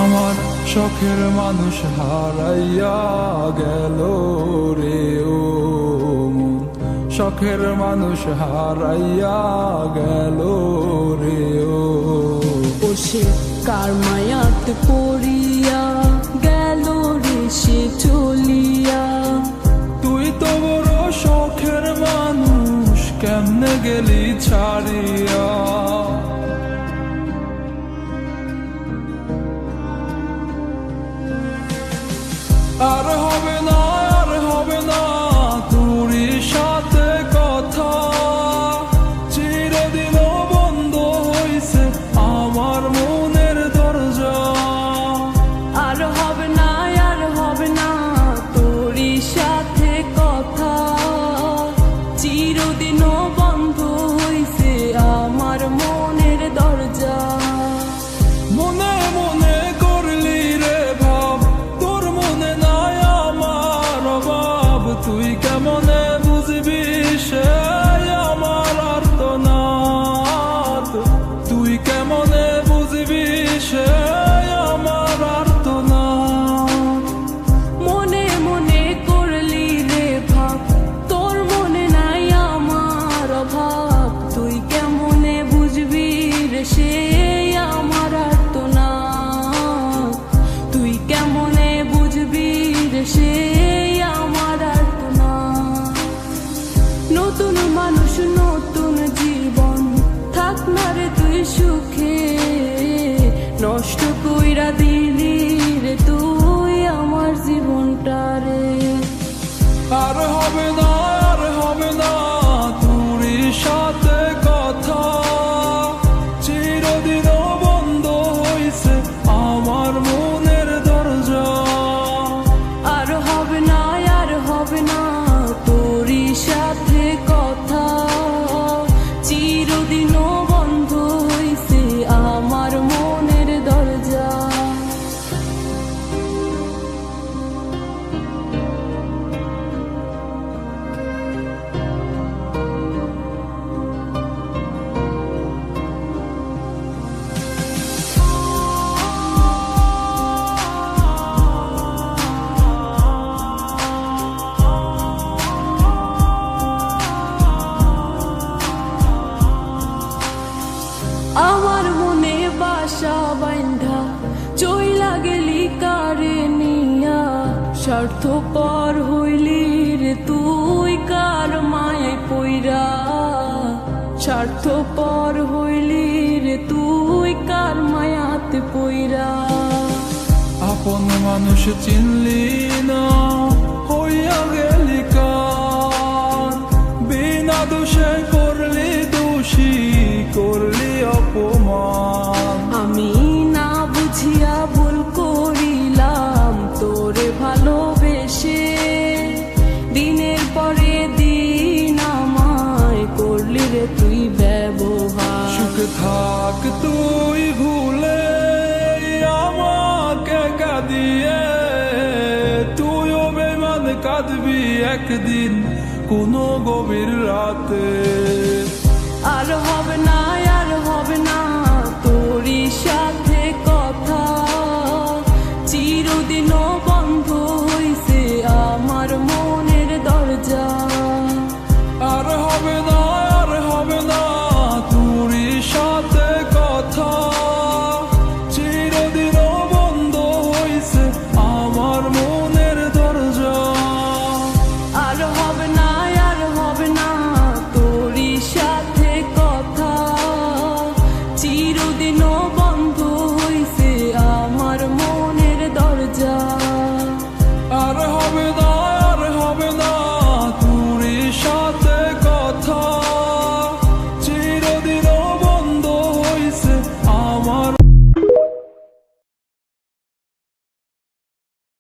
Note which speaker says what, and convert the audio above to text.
Speaker 1: আমার শখের মানুষ হারাইয়া গেল রে ও মন, শখের মানুষ হারাইয়া গেল রে ও।
Speaker 2: সে কার মায়াতে পড়িয়া গেল রে সে চলিয়া।
Speaker 1: তুই তো বড় শখের মানুষ, কেমনে গেলি ছাড়িয়া। আর হবে না, আর হবে না তোরই সাথে কথা, চিরদিন বন্ধ হইছে আমার মনের দরজা।
Speaker 2: আর হবে না, আর হবে না তোরই সাথে কথা, চিরদিনও বন্ধ হইছে আমার মনের দরজা।
Speaker 1: মনে মনে করলি রে ভাব, তোর মনে নাই আমার অভাব। তুই কেমনে বুঝবি সে আমার আর্তনাদ, তুই কেমনে বুঝবি সে আমার আর্তনাদ।
Speaker 2: মনে মনে করলি রে ভাব, তোর মনে নাই আমার অভাব। তুই কেমনে বুঝবি রে সে আমার আর্তনাদ, তুই কেমনে বুঝবি রে সে আমার আর্তনাদ। নতুন মানুষ নতুন জীবন, থাক না রে তুই সুখে, নষ্ট কইরা দিলি রে তুই আমার জীবনটা রে।
Speaker 1: আর হবে না, আর হবে না তোরই সাথে কথা, চিরদিন বন্ধ হইছে আমার মনের দরজা।
Speaker 2: আর হবে না, আর হবে না তোরই সাথে কথা, চিরদিনও বন্ধ হইছে আমার মনের দরজা। আমার মনে বাসা বাইন্ধা চইলা গেলি কারে নিয়া, স্বার্থপর হইলি রে তুই কার মায়ে পইরা। স্বার্থপর হইলি রে তুই কার মায়াতে পইরা।
Speaker 1: আপন মানুষ চিনলি না, হইয়া গেলি কার। বিনা দোষে করলি দোষী, করলি অপমান।
Speaker 2: আমি না বুঝিয়া ভুল করিলাম তোরে ভালোবেসে, দিনের পরে দিন আমায় করলি রে তুই ব্যবহার।
Speaker 1: সুখে থাক তুই ভুলে আমাকে কাঁদিয়ে, তুইও বেমান কাঁদবি একদিন কোনো গভীর রাতে।
Speaker 2: আর হবে না,